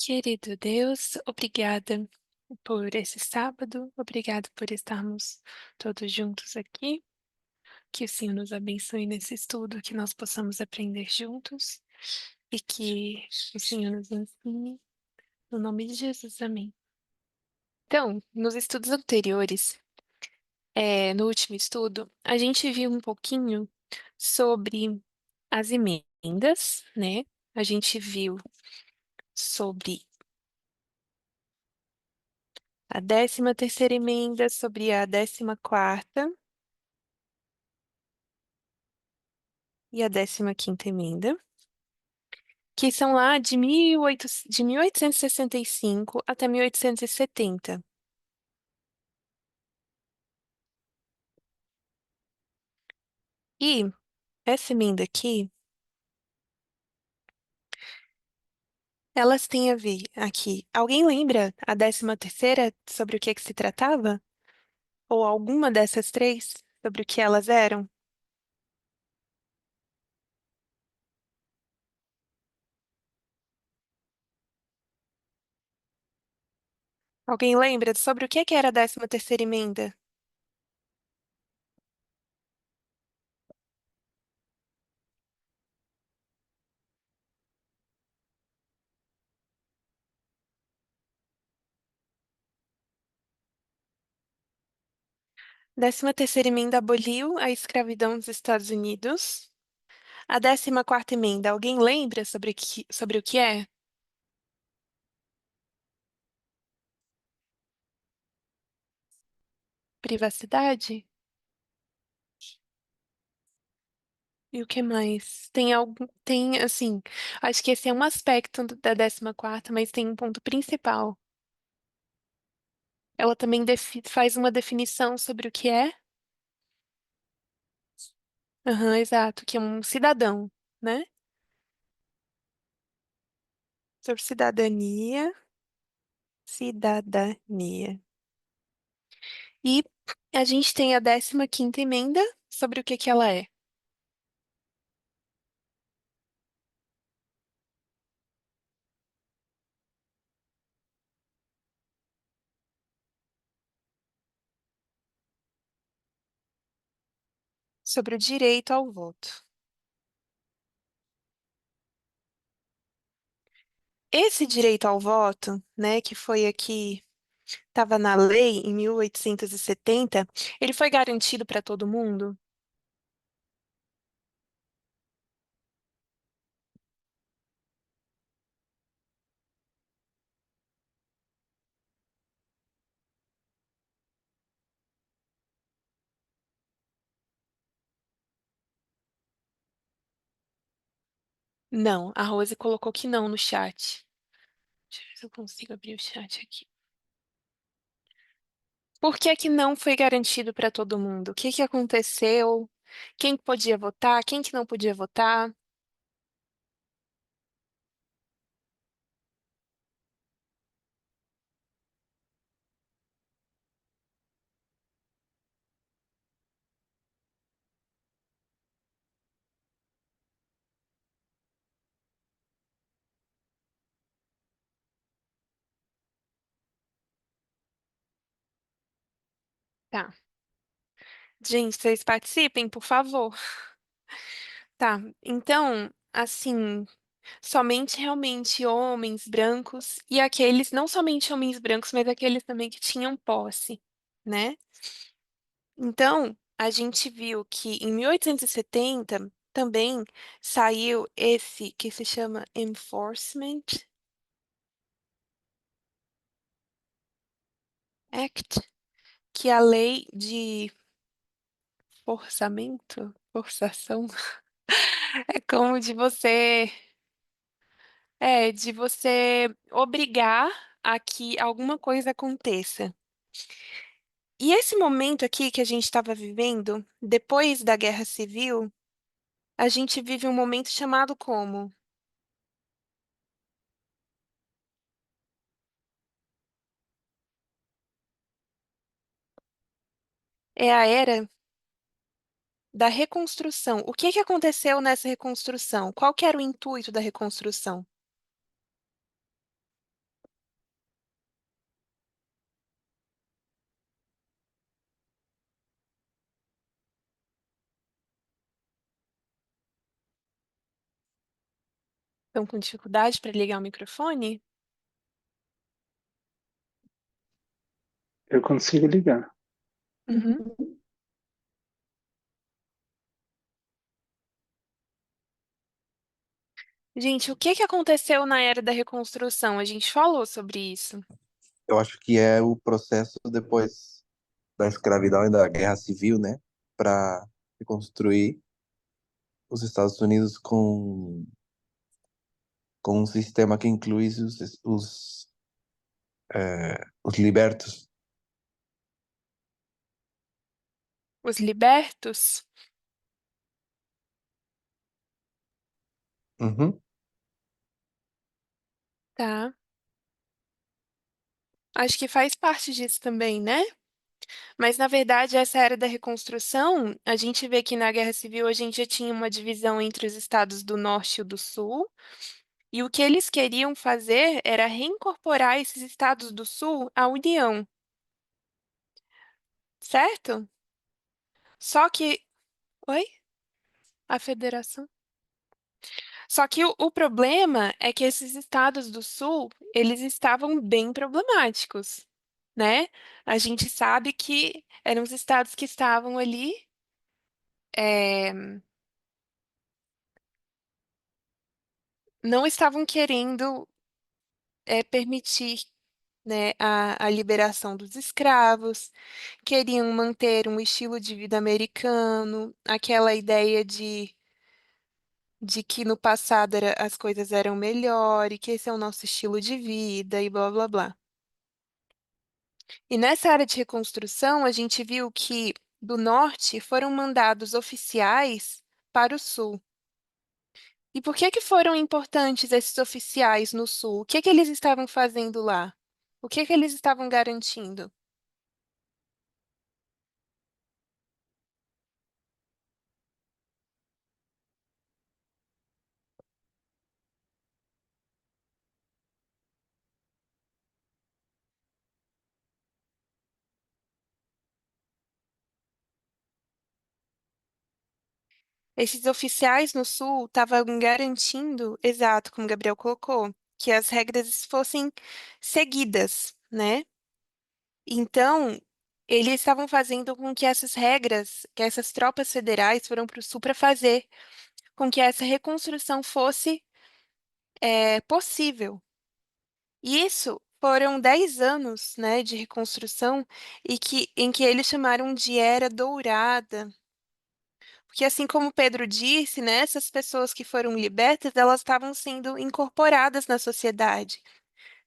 Querido Deus, obrigada por esse sábado, obrigado por estarmos todos juntos aqui. Que o Senhor nos abençoe nesse estudo, que nós possamos aprender juntos e que o Senhor nos ensine. No nome de Jesus, amém. Então, nos estudos anteriores, no último estudo, a gente viu um pouquinho sobre as emendas, né? A gente viu sobre a 13ª emenda, sobre a 14ª e a 15ª emenda, que são lá de 1865 até 1870. E essa emenda aqui, elas têm a ver aqui. Alguém lembra a 13ª sobre o que se tratava? Ou alguma dessas três sobre o que elas eram? Alguém lembra sobre o que era a 13ª emenda? A 13ª emenda aboliu a escravidão nos Estados Unidos. A 14ª emenda, alguém lembra sobre o que é? Privacidade? E o que mais? Assim, acho que esse é um aspecto da 14ª, mas tem um ponto principal. Ela também faz uma definição sobre o que é. Aham, exato, que é um cidadão, né? Sobre cidadania. E a gente tem a 15ª emenda sobre o que ela é. Sobre o direito ao voto. Esse direito ao voto, né, que foi aqui, estava na lei em 1870, ele foi garantido para todo mundo? Não, a Rose colocou que não no chat. Deixa eu ver se eu consigo abrir o chat aqui. Por que que não foi garantido para todo mundo? O que que aconteceu? Quem podia votar? Quem que não podia votar? Tá. Gente, vocês participem, por favor. Tá. Então, assim, somente realmente homens brancos e aqueles, não somente homens brancos, mas aqueles também que tinham posse, né? Então, a gente viu que em 1870 também saiu esse que se chama Enforcement Act, que é a lei de forçação, é como de você obrigar a que alguma coisa aconteça. E esse momento aqui que a gente estava vivendo, depois da Guerra Civil, a gente vive um momento chamado como? É a era da reconstrução. O que que aconteceu nessa reconstrução? Qual que era o intuito da reconstrução? Estão com dificuldade para ligar o microfone? Eu consigo ligar. Uhum. Gente, o que que aconteceu na Era da Reconstrução? A gente falou sobre isso. Eu acho que é o processo depois da escravidão e da guerra civil, né? Para reconstruir os Estados Unidos com um sistema que inclui os libertos. Os libertos, Uhum, tá? Acho que faz parte disso também, né? Mas, na verdade, essa Era da Reconstrução, a gente vê que na Guerra Civil a gente já tinha uma divisão entre os estados do Norte e o do Sul. E o que eles queriam fazer era reincorporar esses estados do Sul à União, certo? Só que. Oi? A federação? Só que o problema é que esses estados do Sul, eles estavam bem problemáticos, né? A gente sabe que eram os estados que estavam ali, não estavam querendo, permitir, né, a liberação dos escravos, queriam manter um estilo de vida americano, aquela ideia de que no passado as coisas eram melhor e que esse é o nosso estilo de vida e blá blá blá. E nessa área de reconstrução, a gente viu que do norte foram mandados oficiais para o sul. E por que que foram importantes esses oficiais no sul? O que que eles estavam fazendo lá? O que que eles estavam garantindo? Esses oficiais no sul estavam garantindo, exato, como o Gabriel colocou, que as regras fossem seguidas, né? Então, eles estavam fazendo com que essas regras, que essas tropas federais foram para o sul para fazer com que essa reconstrução fosse, possível. E isso foram 10 anos, né, de reconstrução em que eles chamaram de Era Dourada. Porque assim como Pedro disse, né, essas pessoas que foram libertas, elas estavam sendo incorporadas na sociedade.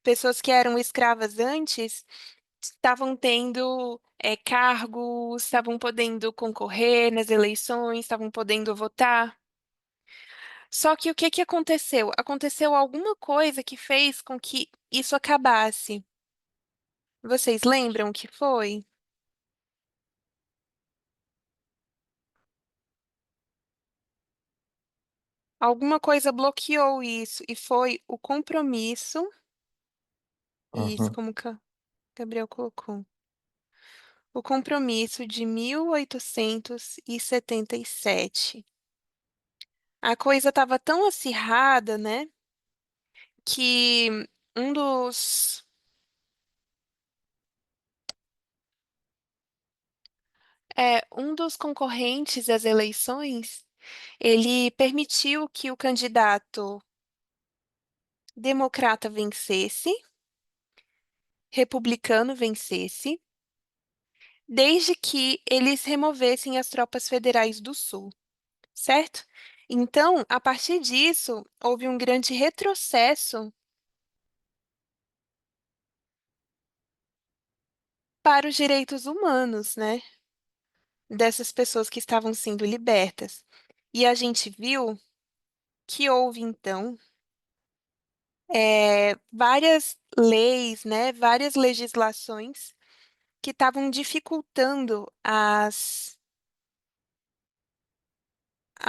Pessoas que eram escravas antes estavam tendo, cargos, estavam podendo concorrer nas eleições, estavam podendo votar. Só que o que que aconteceu? Aconteceu alguma coisa que fez com que isso acabasse. Vocês lembram o que foi? Alguma coisa bloqueou isso e foi o compromisso, isso uhum. como Gabriel colocou. O compromisso de 1877. A coisa estava tão acirrada, né, que um dos, um dos concorrentes às eleições, ele permitiu que o candidato democrata vencesse, republicano vencesse, desde que eles removessem as tropas federais do Sul, certo? Então, a partir disso, houve um grande retrocesso para os direitos humanos, né, dessas pessoas que estavam sendo libertas. E a gente viu que houve, então, várias leis, né, várias legislações que estavam dificultando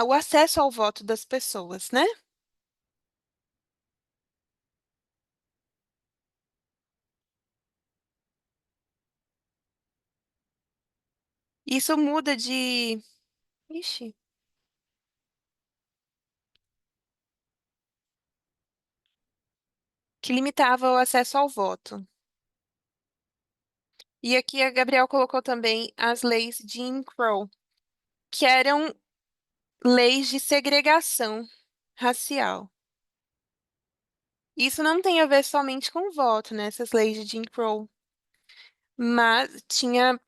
o acesso ao voto das pessoas, né? Isso muda de. Ixi. que limitava o acesso ao voto. E aqui a Gabriel colocou também as leis de Jim Crow, que eram leis de segregação racial. Isso não tem a ver somente com o voto, né, essas leis de Jim Crow, mas tinha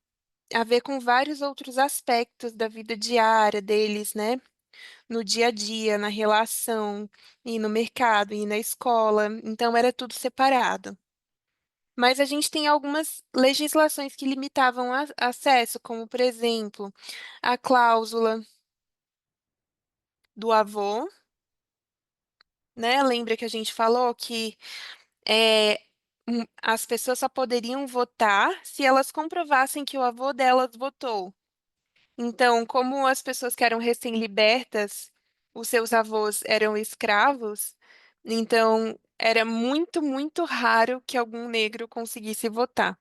a ver com vários outros aspectos da vida diária deles, né? No dia a dia, na relação, e no mercado, e na escola. Então era tudo separado. Mas a gente tem algumas legislações que limitavam acesso, como, por exemplo, a cláusula do avô, né? Lembra que a gente falou que é, as pessoas só poderiam votar se elas comprovassem que o avô delas votou. Então, como as pessoas que eram recém-libertas, os seus avós eram escravos, então era muito, muito raro que algum negro conseguisse votar.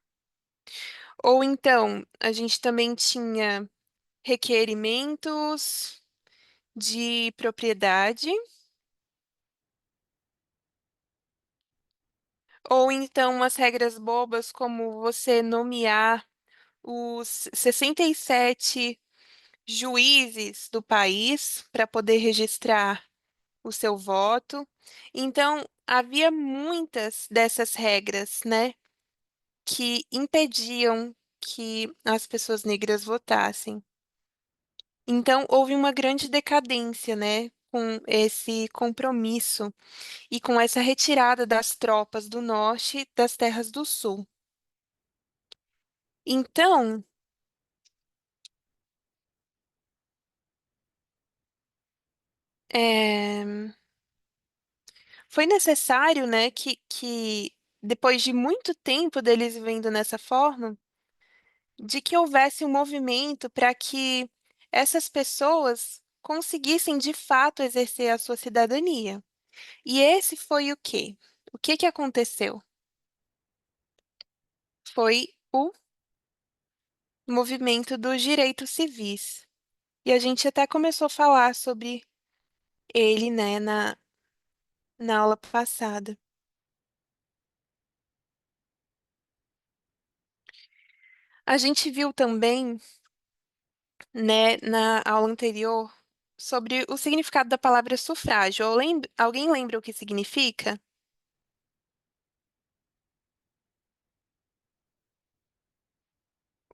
Ou então, a gente também tinha requerimentos de propriedade, ou então umas regras bobas como você nomear os 67 juízes do país para poder registrar o seu voto. Então, havia muitas dessas regras, né, que impediam que as pessoas negras votassem. Então, houve uma grande decadência, né, com esse compromisso e com essa retirada das tropas do norte das terras do sul. Então, eh, foi necessário, né, que depois de muito tempo deles vivendo nessa forma, de que houvesse um movimento para que essas pessoas conseguissem de fato exercer a sua cidadania. E esse foi o quê? O que que aconteceu? Foi o movimento dos direitos civis. E a gente até começou a falar sobre ele, né, na aula passada. A gente viu também, né, na aula anterior, sobre o significado da palavra sufrágio. Alguém lembra o que significa?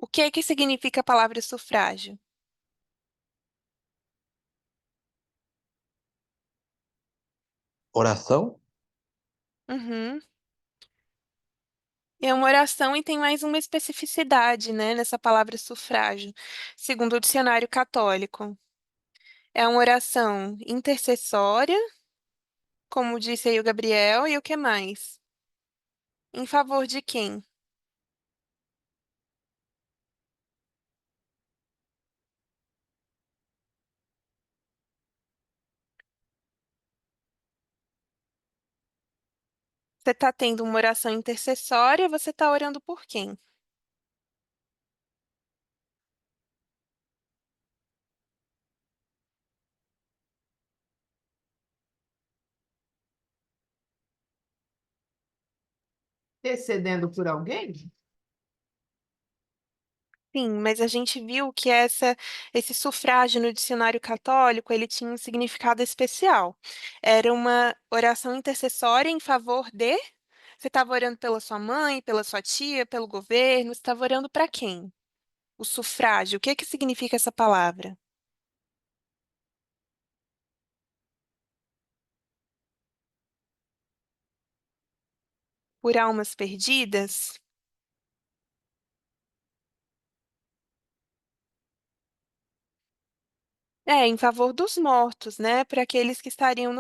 O que é que significa a palavra sufrágio? Oração? Uhum. É uma oração e tem mais uma especificidade, né, nessa palavra sufrágio, segundo o dicionário católico. É uma oração intercessória, como disse aí o Gabriel, e o que mais? Em favor de quem? Você está tendo uma oração intercessória, você está orando por quem? Intercedendo por alguém? Sim, mas a gente viu que esse sufrágio no dicionário católico, ele tinha um significado especial. Era uma oração intercessória em favor de... Você estava orando pela sua mãe, pela sua tia, pelo governo, você estava orando para quem? O sufrágio, o que que significa essa palavra? Por almas perdidas? É, em favor dos mortos, né? Para aqueles que estariam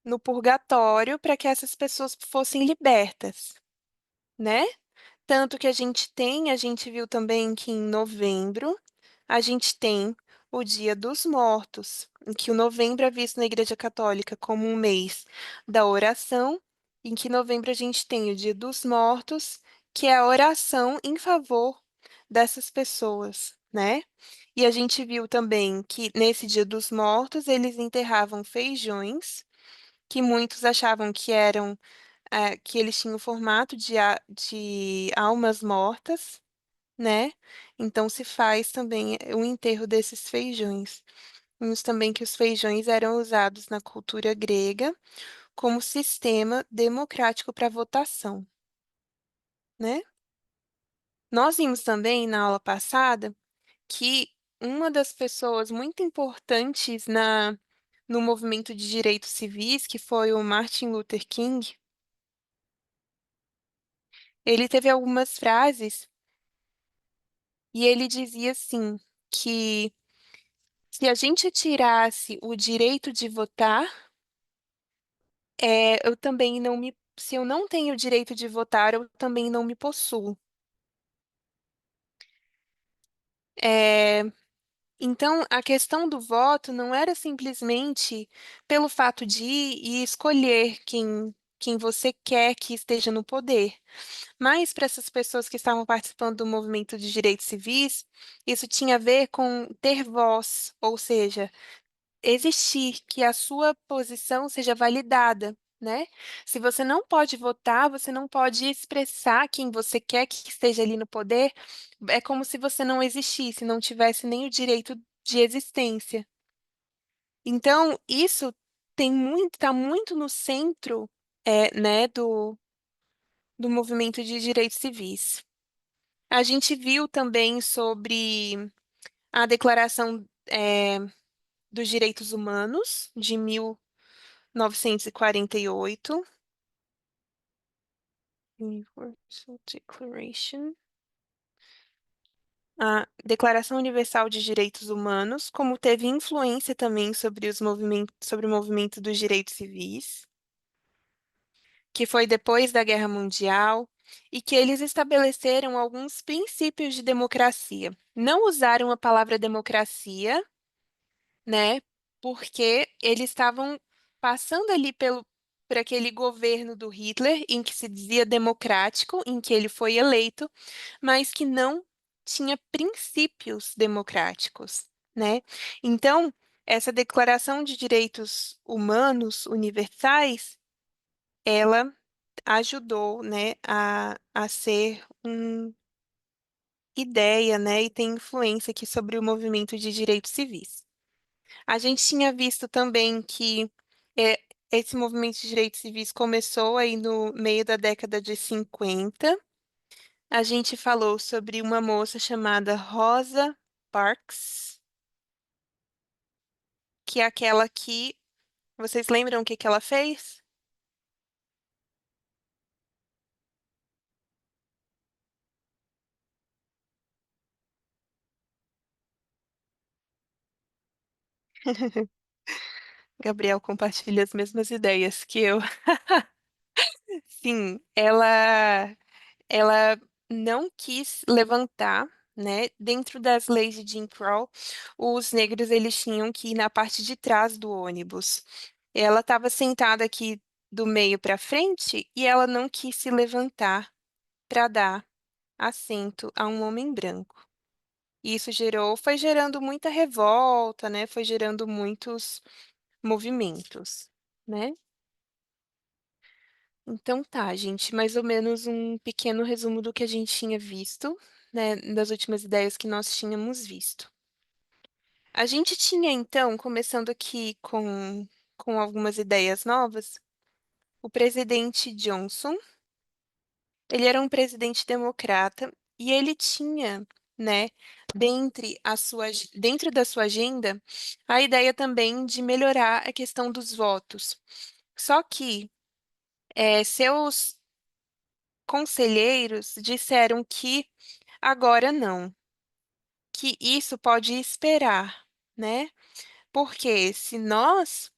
no purgatório, para que essas pessoas fossem libertas, né? Tanto que a gente viu também que em novembro a gente tem o Dia dos Mortos, em que o novembro é visto na Igreja Católica como um mês da oração, em que novembro a gente tem o Dia dos Mortos, que é a oração em favor dessas pessoas, né? E a gente viu também que nesse Dia dos Mortos eles enterravam feijões, que muitos achavam que eram que eles tinham o formato de almas mortas, né? Então se faz também o enterro desses feijões. Vimos também que os feijões eram usados na cultura grega como sistema democrático para votação, né? Nós vimos também na aula passada que uma das pessoas muito importantes no movimento de direitos civis, que foi o Martin Luther King, ele teve algumas frases e ele dizia assim que se a gente tirasse o direito de votar, eu também não me, se eu não tenho o direito de votar, eu também não me possuo. É, então, a questão do voto não era simplesmente pelo fato de ir e escolher quem você quer que esteja no poder. Mas para essas pessoas que estavam participando do movimento de direitos civis, isso tinha a ver com ter voz, ou seja, existir, que a sua posição seja validada, né? Se você não pode votar, você não pode expressar quem você quer que esteja ali no poder, é como se você não existisse, não tivesse nem o direito de existência. Então, isso está muito no centro, né, do movimento de direitos civis. A gente viu também sobre a Declaração, dos Direitos Humanos de 1948. Universal Declaration. A Declaração Universal de Direitos Humanos, como teve influência também sobre o movimento dos direitos civis, que foi depois da Guerra Mundial, e que eles estabeleceram alguns princípios de democracia. Não usaram a palavra democracia, né? Porque eles estavam passando ali por aquele governo do Hitler, em que se dizia democrático, em que ele foi eleito, mas que não tinha princípios democráticos, né? Então, essa Declaração de Direitos Humanos Universais, ela ajudou, né, a ser uma ideia, né, e tem influência aqui sobre o movimento de direitos civis. A gente tinha visto também que é, esse movimento de direitos civis começou aí no meio da década de 50. A gente falou sobre uma moça chamada Rosa Parks, que é aquela que... Vocês lembram o que que ela fez? Gabriel compartilha as mesmas ideias que eu. Sim, ela não quis levantar, né? Dentro das leis de Jim Crow, os negros eles tinham que ir na parte de trás do ônibus. Ela estava sentada aqui do meio para frente e ela não quis se levantar para dar assento a um homem branco. Isso foi gerando muita revolta, né? Foi gerando muitos movimentos, né? Então tá, gente, mais ou menos um pequeno resumo do que a gente tinha visto, né, das últimas ideias que nós tínhamos visto. A gente tinha, então, começando aqui com algumas ideias novas, o presidente Johnson, ele era um presidente democrata e ele tinha, né, dentro da sua agenda, a ideia também de melhorar a questão dos votos. Só que seus conselheiros disseram que agora não, que isso pode esperar, né? Porque se nós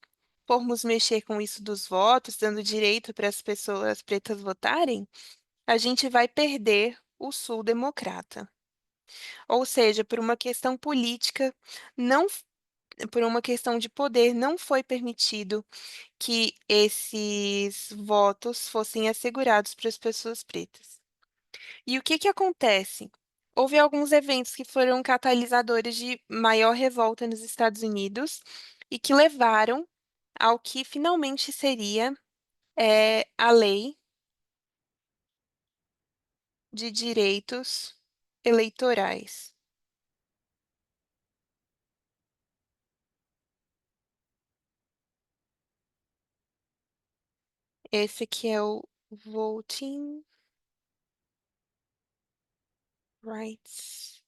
formos mexer com isso dos votos, dando direito para as pessoas pretas votarem, a gente vai perder o Sul democrata. Ou seja, por uma questão política, não, por uma questão de poder, não foi permitido que esses votos fossem assegurados para as pessoas pretas. E o que que acontece? Houve alguns eventos que foram catalisadores de maior revolta nos Estados Unidos e que levaram ao que finalmente seria a lei de direitos eleitorais. Esse aqui é o Voting Rights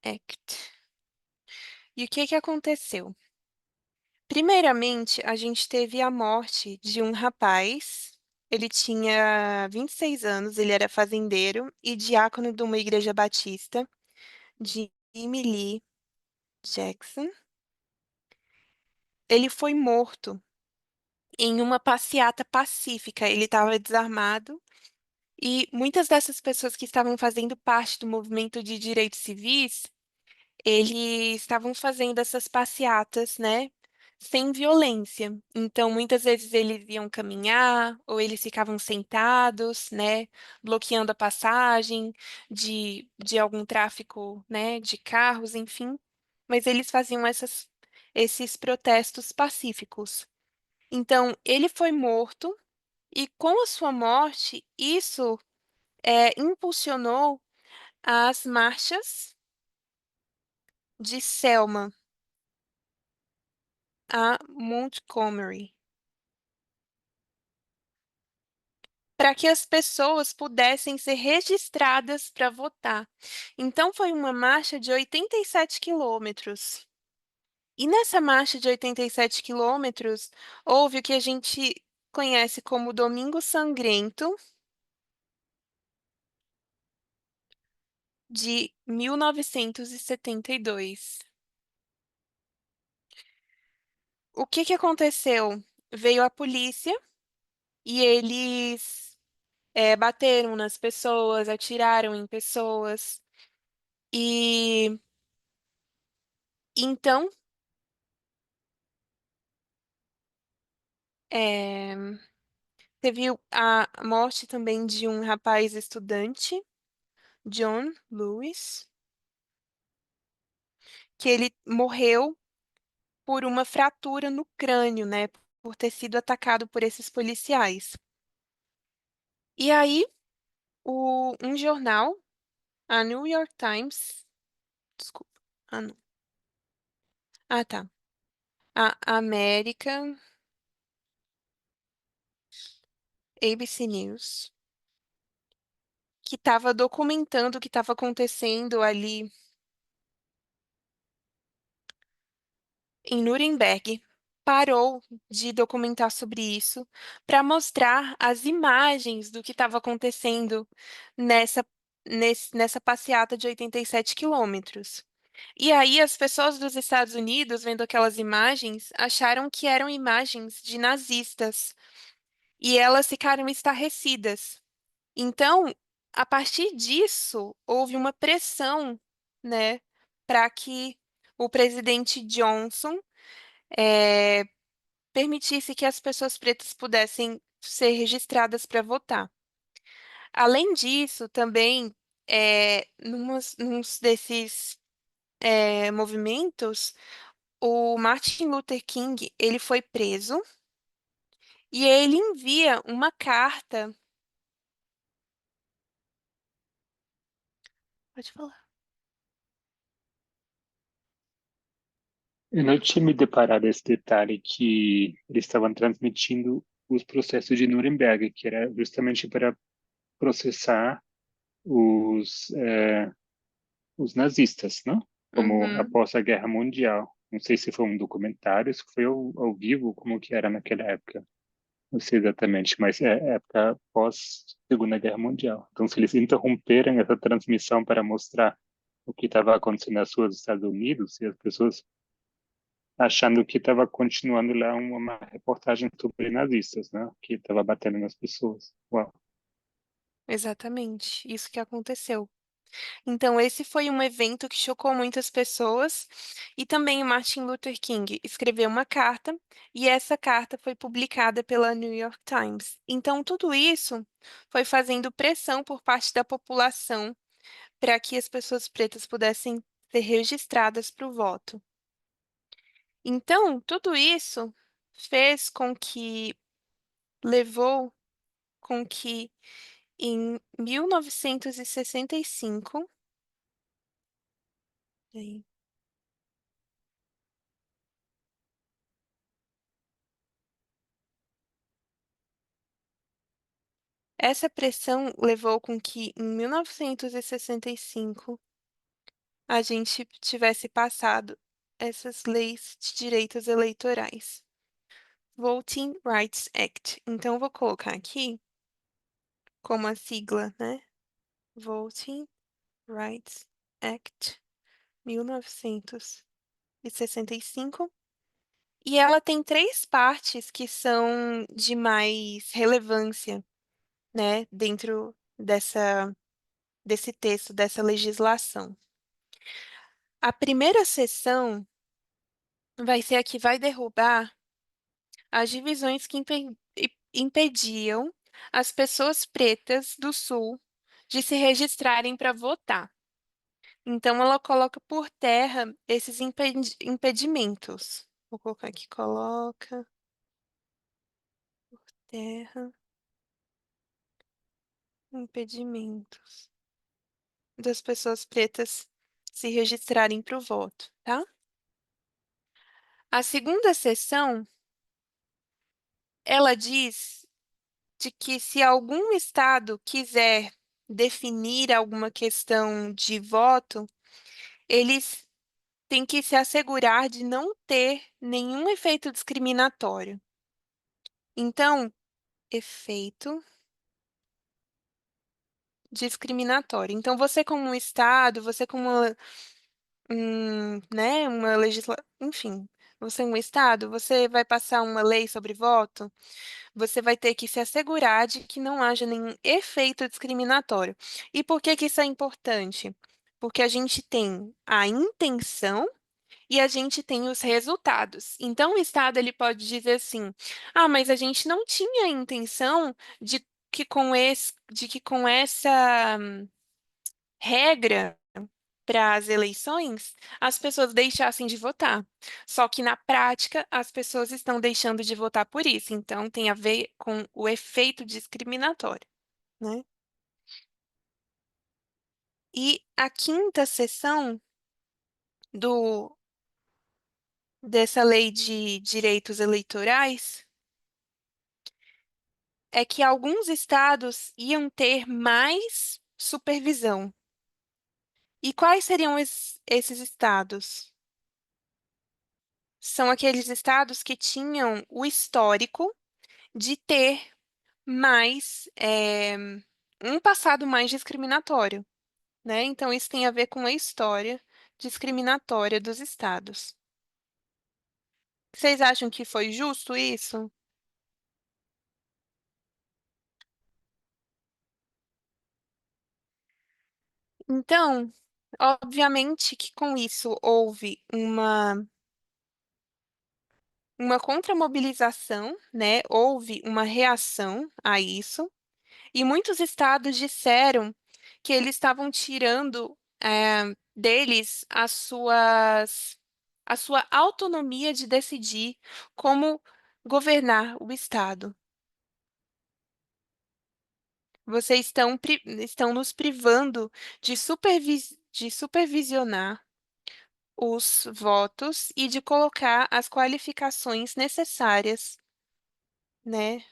Act. E o que que aconteceu? Primeiramente, a gente teve a morte de um rapaz. Ele tinha 26 anos, ele era fazendeiro e diácono de uma igreja batista, de Emily Jackson. Ele foi morto em uma passeata pacífica. Ele estava desarmado e muitas dessas pessoas que estavam fazendo parte do movimento de direitos civis, eles estavam fazendo essas passeatas, né, sem violência. Então, muitas vezes eles iam caminhar ou eles ficavam sentados, né, bloqueando a passagem de algum tráfico, né, de carros, enfim. Mas eles faziam esses protestos pacíficos. Então, ele foi morto e com a sua morte, isso impulsionou as marchas de Selma a Montgomery, para que as pessoas pudessem ser registradas para votar. Então, foi uma marcha de 87 quilômetros. E nessa marcha de 87 quilômetros, houve o que a gente conhece como Domingo Sangrento de 1972. O que que aconteceu? Veio a polícia e eles bateram nas pessoas, atiraram em pessoas. E então é, teve a morte também de um rapaz estudante, John Lewis, que ele morreu por uma fratura no crânio, né? Por ter sido atacado por esses policiais. E aí, um jornal, a New York Times, desculpa, ah, não. Ah, tá. A American ABC News, que estava documentando o que estava acontecendo ali em Nuremberg, parou de documentar sobre isso para mostrar as imagens do que estava acontecendo nessa, nessa passeata de 87 quilômetros. E aí as pessoas dos Estados Unidos, vendo aquelas imagens, acharam que eram imagens de nazistas e elas ficaram estarrecidas. Então, a partir disso, houve uma pressão, né, para que o presidente Johnson eh, permitisse que as pessoas pretas pudessem ser registradas para votar. Além disso, também, nos desses movimentos, o Martin Luther King, ele foi preso e ele envia uma carta. Pode falar. Eu não tinha me deparado esse detalhe que eles estavam transmitindo os processos de Nuremberg, que era justamente para processar os, os nazistas, não? Como Uhum, após a Guerra Mundial. Não sei se foi um documentário, se foi ao vivo, como que era naquela época. Não sei exatamente, mas é época pós Segunda Guerra Mundial. Então, se eles interromperem essa transmissão para mostrar o que estava acontecendo nas ruas dos Estados Unidos e as pessoas achando que estava continuando lá uma reportagem sobre nazistas, né? Que estava batendo nas pessoas. Uau. exatamente, isso que aconteceu. Então, esse foi um evento que chocou muitas pessoas, e também o Martin Luther King escreveu uma carta, e essa carta foi publicada pela New York Times. Então, tudo isso foi fazendo pressão por parte da população para que as pessoas pretas pudessem ser registradas para o voto. Então, tudo isso fez com que levou com que em 1965, peraí. Essa pressão levou com que, em 1965, a gente tivesse passado essas leis de direitos eleitorais. Voting Rights Act. Então, eu vou colocar aqui como a sigla, né? Voting Rights Act, 1965. E ela tem três partes que são de mais relevância, né, dentro desse texto, dessa legislação. A primeira seção vai ser a que vai derrubar as divisões que impediam as pessoas pretas do Sul de se registrarem para votar. Então, ela coloca por terra esses impedimentos. Vou colocar aqui, coloca por terra impedimentos das pessoas pretas se registrarem para o voto, tá? A segunda seção, ela diz de que se algum estado quiser definir alguma questão de voto, eles têm que se assegurar de não ter nenhum efeito discriminatório. Então, efeito discriminatório. Então, você como um estado, você como né, uma enfim, você é um estado, você vai passar uma lei sobre voto, você vai ter que se assegurar de que não haja nenhum efeito discriminatório. E por que que isso é importante? Porque a gente tem a intenção e a gente tem os resultados. Então, o Estado ele pode dizer assim: ah, mas a gente não tinha a intenção de que com essa regra para as eleições, as pessoas deixassem de votar. Só que na prática, as pessoas estão deixando de votar por isso. Então, tem a ver com o efeito discriminatório, né? E a quinta seção do, dessa lei de direitos eleitorais é que alguns estados iam ter mais supervisão. E quais seriam esses estados? São aqueles estados que tinham o histórico de ter mais, um passado mais discriminatório, né? Então, isso tem a ver com a história discriminatória dos estados. Vocês acham que foi justo isso? Então, obviamente que com isso houve uma contramobilização, né? Houve uma reação a isso, e muitos estados disseram que eles estavam tirando deles a sua autonomia de decidir como governar o estado. Vocês estão nos privando de supervisionar os votos e de colocar as qualificações necessárias, né?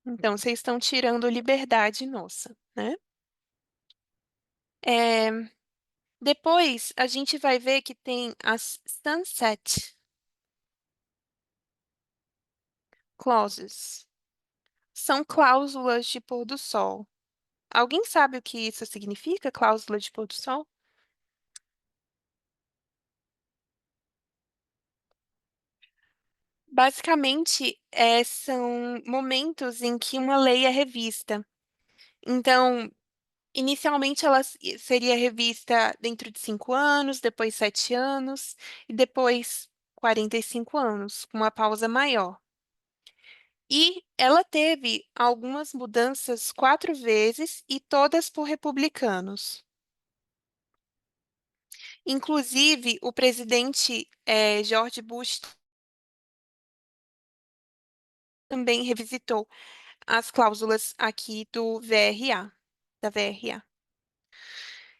Então, vocês estão tirando liberdade nossa, né? É, depois, a gente vai ver que tem as sunset clauses. São cláusulas de pôr do sol. Alguém sabe o que isso significa, cláusula de pôr do sol? Basicamente, são momentos em que uma lei é revista. Então, inicialmente ela seria revista dentro de 5 anos, depois 7 anos e depois 45 anos, com uma pausa maior. E ela teve algumas mudanças 4 vezes e todas por republicanos. Inclusive, o presidente George Bush também revisitou as cláusulas aqui do VRA, da VRA.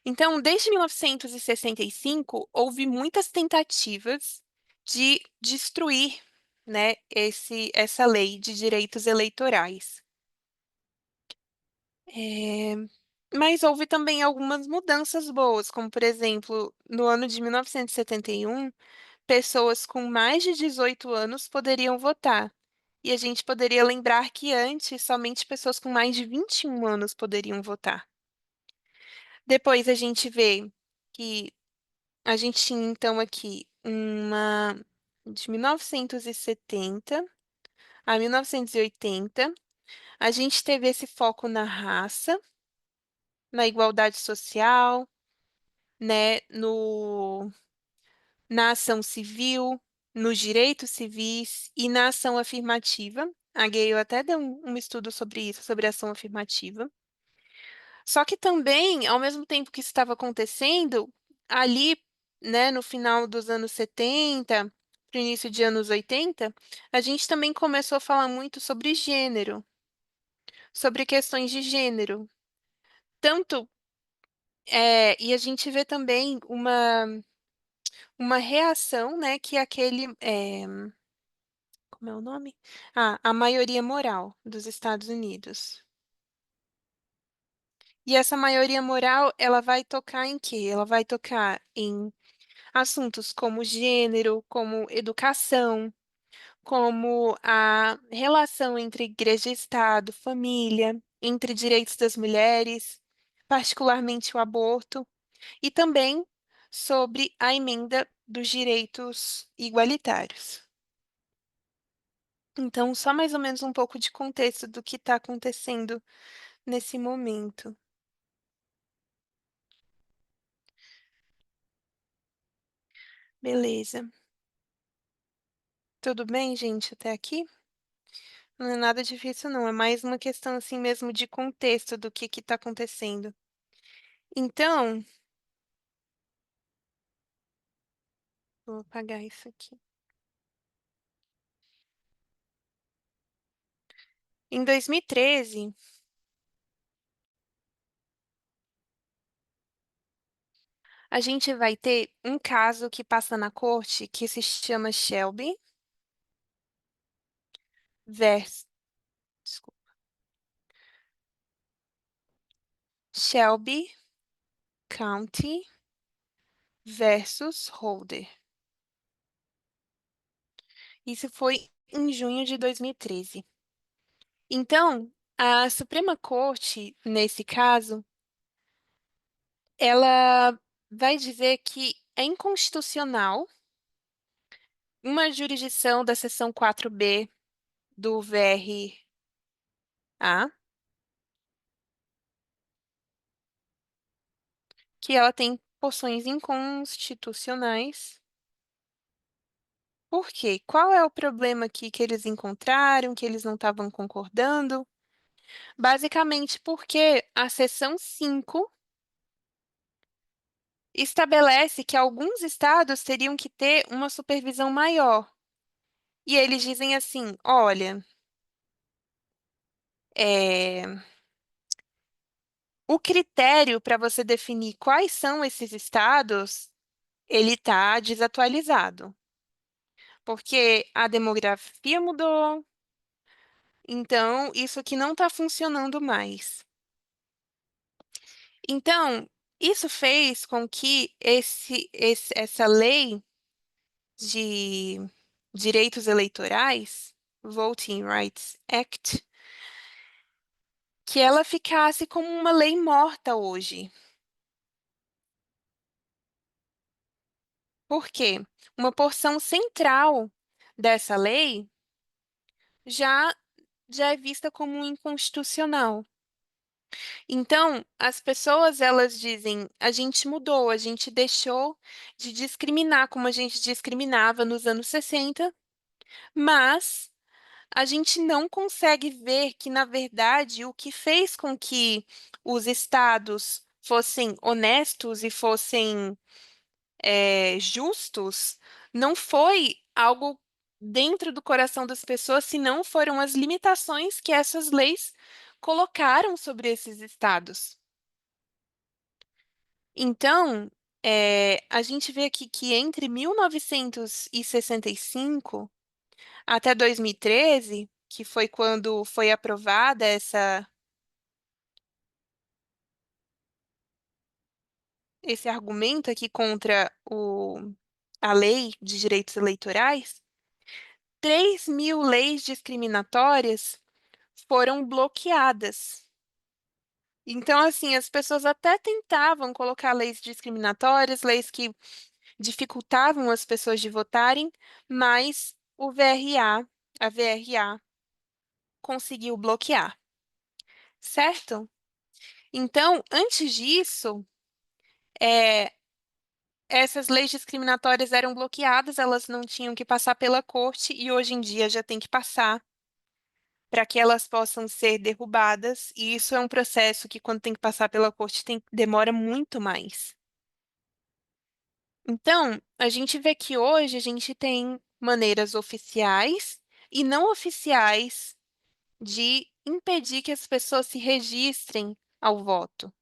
Então, desde 1965, houve muitas tentativas de destruir, né, essa lei de direitos eleitorais. É, Mas houve também algumas mudanças boas, como, por exemplo, no ano de 1971, pessoas com mais de 18 anos poderiam votar. E a gente poderia lembrar que antes somente pessoas com mais de 21 anos poderiam votar. Depois a gente vê que a gente tinha então aqui uma de 1970 a 1980, a gente teve esse foco na raça, na igualdade social, né, na ação civil, nos direitos civis e na ação afirmativa. A Gale até deu um estudo sobre isso, sobre ação afirmativa. Só que também, ao mesmo tempo que isso estava acontecendo, ali, né, no final dos anos 70, pro início de anos 80, a gente também começou a falar muito sobre gênero, sobre questões de gênero. Tanto, e a gente vê também uma reação, né, que é como é o nome? A maioria moral dos Estados Unidos. E essa maioria moral, ela vai tocar em quê? Ela vai tocar em assuntos como gênero, como educação, como a relação entre igreja e Estado, família, entre direitos das mulheres, particularmente o aborto, e também sobre a emenda dos direitos igualitários. Então, só mais ou menos um pouco de contexto do que está acontecendo nesse momento. Beleza. Tudo bem, gente, até aqui? Não é nada difícil, não. É mais uma questão assim mesmo de contexto do que está acontecendo. Então, vou apagar isso aqui. Em 2013, a gente vai ter um caso que passa na corte que se chama vers... desculpa, Shelby County versus Holder. Isso foi em junho de 2013. Então, a Suprema Corte, nesse caso, ela vai dizer que é inconstitucional uma jurisdição da seção 4B do VRA, que ela tem porções inconstitucionais. Por quê? Qual é o problema aqui que eles encontraram, que eles não estavam concordando? Basicamente porque a seção 5 estabelece que alguns estados teriam que ter uma supervisão maior. E eles dizem assim: olha, é, o critério para você definir quais são esses estados, ele está desatualizado, porque a demografia mudou, então isso aqui não está funcionando mais. Então, isso fez com que essa lei de direitos eleitorais, Voting Rights Act, que ela ficasse como uma lei morta hoje. Por quê? Uma porção central dessa lei já, já é vista como inconstitucional. Então, as pessoas elas dizem, a gente mudou, a gente deixou de discriminar como a gente discriminava nos anos 60, mas a gente não consegue ver que, na verdade, o que fez com que os estados fossem honestos e fossem justos não foi algo dentro do coração das pessoas, senão foram as limitações que essas leis colocaram sobre esses estados. Então, a gente vê aqui que entre 1965 até 2013, que foi quando foi aprovada esse argumento aqui contra a lei de direitos eleitorais, 3.000 leis discriminatórias foram bloqueadas. Então, assim, as pessoas até tentavam colocar leis discriminatórias, leis que dificultavam as pessoas de votarem, mas a VRA, conseguiu bloquear, certo? Então, antes disso, é, essas leis discriminatórias eram bloqueadas, elas não tinham que passar pela corte e hoje em dia já tem que passar para que elas possam ser derrubadas. E isso é um processo que, quando tem que passar pela corte, demora muito mais. Então, a gente vê que hoje a gente tem maneiras oficiais e não oficiais de impedir que as pessoas se registrem ao voto,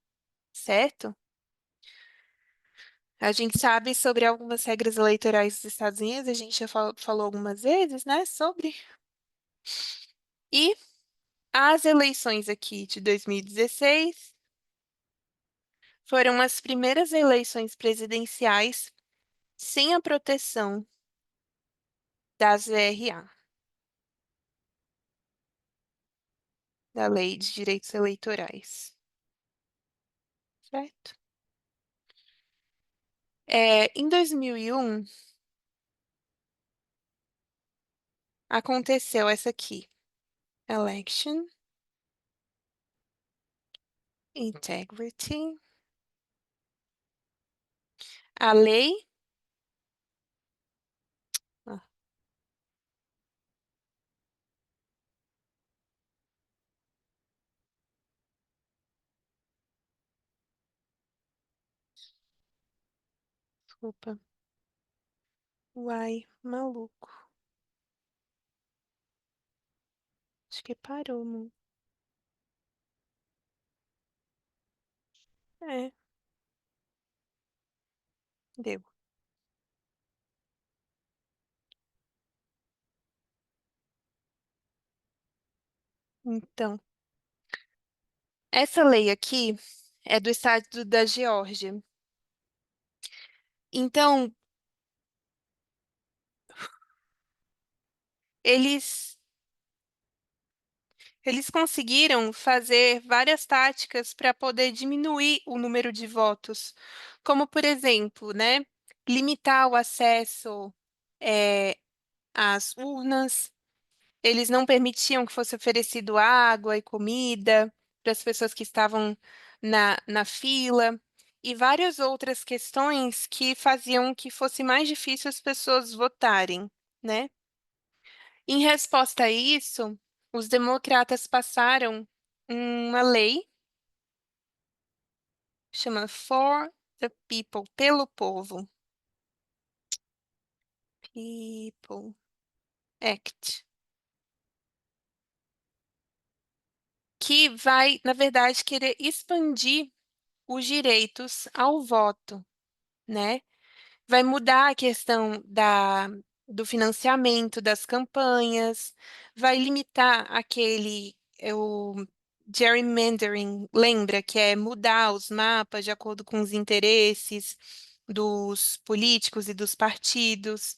certo? A gente sabe sobre algumas regras eleitorais dos Estados Unidos, a gente já falou algumas vezes, né, sobre. E as eleições aqui de 2016 foram as primeiras eleições presidenciais sem a proteção das VRA, da Lei de Direitos Eleitorais, certo? Em 2001, aconteceu essa aqui, Election Integrity. A lei. Ah, desculpa. Uai, maluco. Acho que parou, não? É, deu. Então, essa lei aqui é do estado da Geórgia. Então, eles eles conseguiram fazer várias táticas para poder diminuir o número de votos, como, por exemplo, né, limitar o acesso eh, às urnas. Eles não permitiam que fosse oferecido água e comida para as pessoas que estavam na fila, e várias outras questões que faziam que fosse mais difícil as pessoas votarem, né? Em resposta a isso, os democratas passaram uma lei chama For the People, pelo povo, People Act, que vai, na verdade, querer expandir os direitos ao voto, né? Vai mudar a questão do financiamento das campanhas, vai limitar o gerrymandering, lembra, que é mudar os mapas de acordo com os interesses dos políticos e dos partidos.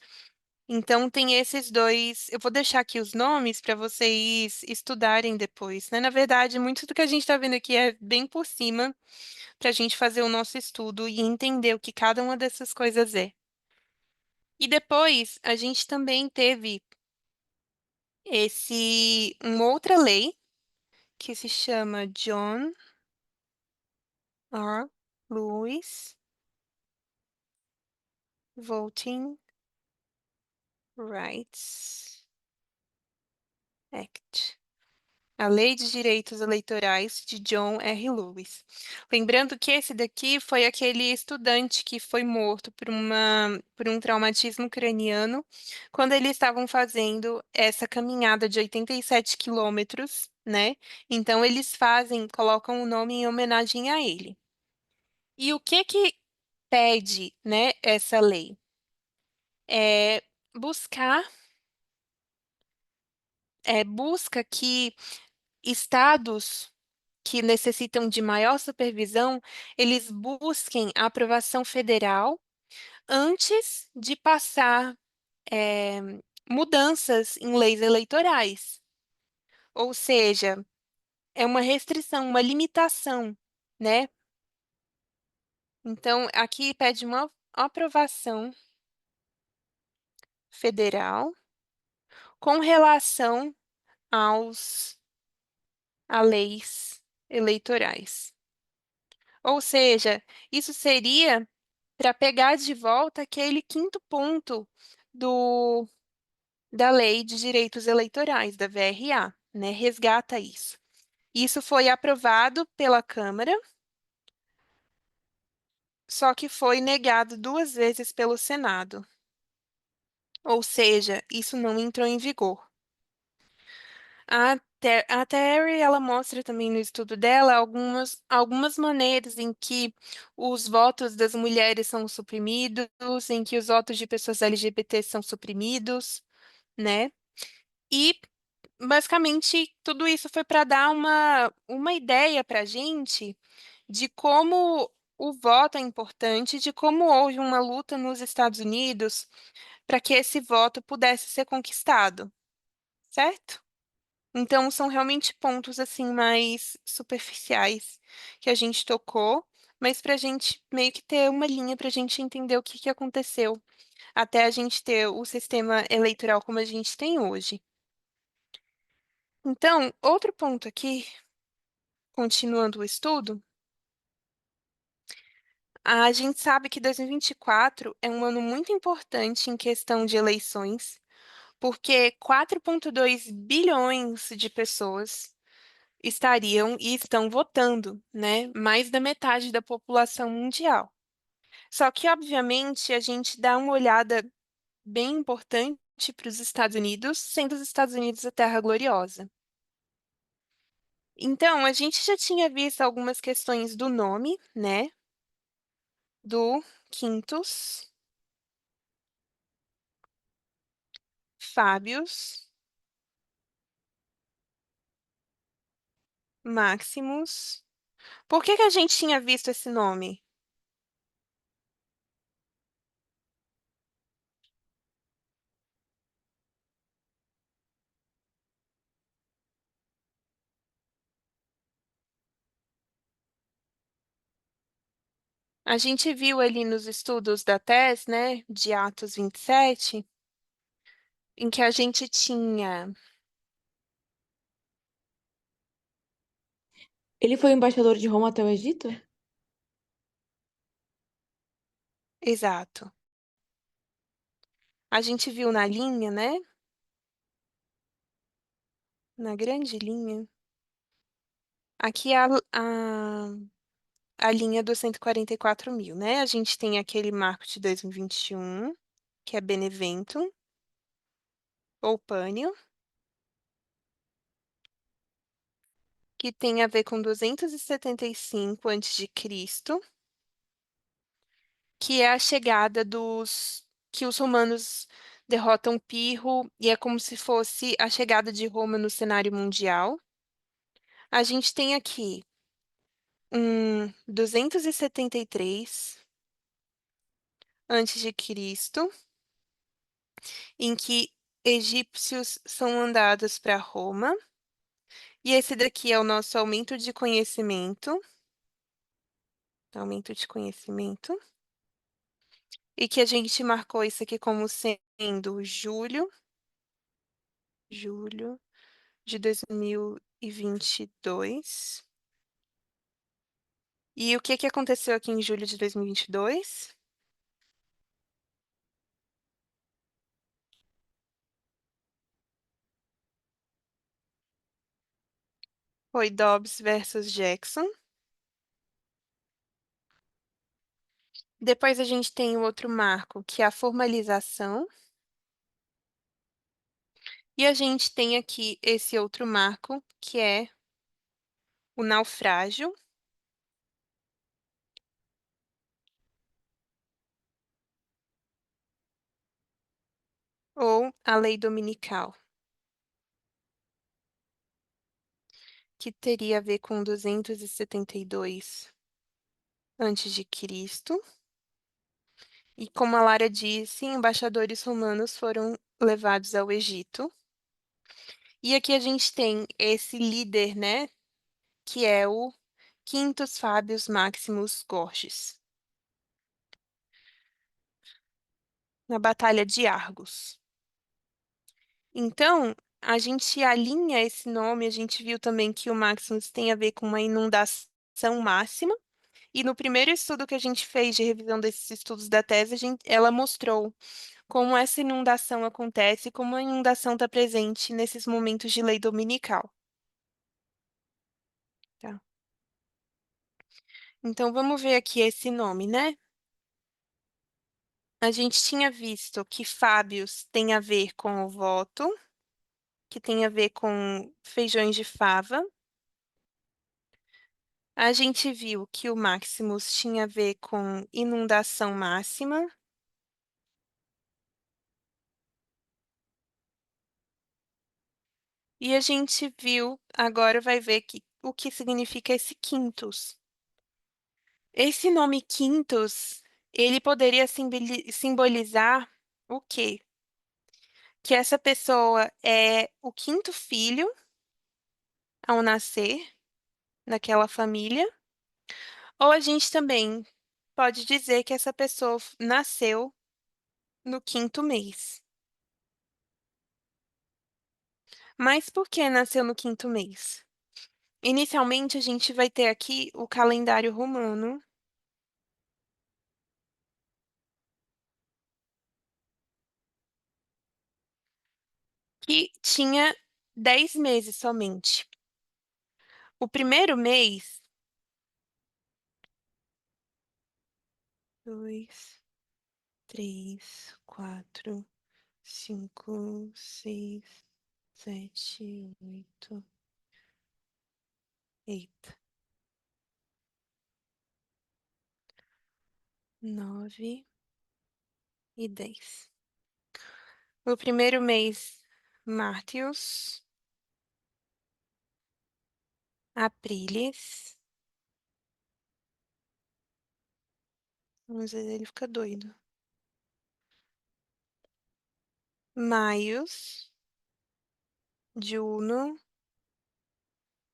Então, tem esses dois. Eu vou deixar aqui os nomes para vocês estudarem depois, né? Na verdade, muito do que a gente está vendo aqui é bem por cima para a gente fazer o nosso estudo e entender o que cada uma dessas coisas é. E depois a gente também teve uma outra lei que se chama John R. Lewis Voting Rights Act. A Lei de Direitos Eleitorais de John R. Lewis. Lembrando que esse daqui foi aquele estudante que foi morto por um traumatismo craniano quando eles estavam fazendo essa caminhada de 87 quilômetros, né? Então eles colocam o nome em homenagem a ele. E o que pede, né, essa lei? É buscar, busca que estados que necessitam de maior supervisão, eles busquem a aprovação federal antes de passar eh, mudanças em leis eleitorais. Ou seja, é uma restrição, uma limitação, né? Então, aqui pede uma aprovação federal com relação aos a leis eleitorais. Ou seja, isso seria para pegar de volta aquele quinto ponto do, da Lei de Direitos Eleitorais, da VRA, né? Resgata isso. Isso foi aprovado pela Câmara, só que foi negado duas vezes pelo Senado. Ou seja, isso não entrou em vigor. A Terry, ela mostra também no estudo dela algumas maneiras em que os votos das mulheres são suprimidos, em que os votos de pessoas LGBT são suprimidos, né? E, basicamente, tudo isso foi para dar uma ideia para a gente de como o voto é importante, de como houve uma luta nos Estados Unidos para que esse voto pudesse ser conquistado, certo? Então, são realmente pontos assim mais superficiais que a gente tocou, mas para a gente meio que ter uma linha para a gente entender o que que aconteceu até a gente ter o sistema eleitoral como a gente tem hoje. Então, outro ponto aqui, continuando o estudo, a gente sabe que 2024 é um ano muito importante em questão de eleições, porque 4,2 bilhões de pessoas estariam e estão votando, né? Mais da metade da população mundial. Só que, obviamente, a gente dá uma olhada bem importante para os Estados Unidos, sendo os Estados Unidos a terra gloriosa. Então, a gente já tinha visto algumas questões do nome, né? Do Quintus, Fábios, Maximus. Por que que a gente tinha visto esse nome? A gente viu ali nos estudos da TES, né, de Atos 27, em que a gente tinha, Ele foi embaixador de Roma até o Egito? exato, a gente viu na linha, né, na grande linha, aqui a linha dos 144 mil, né, a gente tem aquele marco de 2021, que é Beneventum, ou Pânio, que tem a ver com 275 a.C., que é a chegada que os romanos derrotam Pirro e é como se fosse a chegada de Roma no cenário mundial. A gente tem aqui 273 antes de Cristo, em que egípcios são mandados para Roma. E esse daqui é o nosso aumento de conhecimento. Aumento de conhecimento. E que a gente marcou isso aqui como sendo julho de 2022. E o que que aconteceu aqui em julho de 2022? foi Dobbs versus Jackson. Depois a gente tem o outro marco, que é a formalização. E a gente tem aqui esse outro marco, que é o naufrágio. Ou a lei dominical, que teria a ver com 272 antes de Cristo. E como a Lara disse, embaixadores romanos foram levados ao Egito. E aqui a gente tem esse líder, né, que é o Quintus Fabius Maximus Gorgias, na Batalha de Argos. Então, a gente alinha esse nome, a gente viu também que o Maximus tem a ver com uma inundação máxima. E no primeiro estudo que a gente fez de revisão desses estudos da tese, ela mostrou como essa inundação acontece, como a inundação está presente nesses momentos de lei dominical. Tá? Então, vamos ver aqui esse nome, né? A gente tinha visto que Fábios tem a ver com o voto, que tem a ver com feijões de fava. A gente viu que o Maximus tinha a ver com inundação máxima. E a gente viu, agora vai ver o que significa esse quintus. Esse nome quintus, ele poderia simbolizar o quê? Que essa pessoa é o quinto filho ao nascer naquela família, ou a gente também pode dizer que essa pessoa nasceu no quinto mês. Mas por que nasceu no quinto mês? Inicialmente, a gente vai ter aqui o calendário romano, que tinha 10 meses somente. O primeiro mês, 2, 3, 4, 5, 6, 7, 8. Eita. 9 e 10. O primeiro mês, Martius, Aprilis. Vamos ver, ele fica doido. Maius, Juno.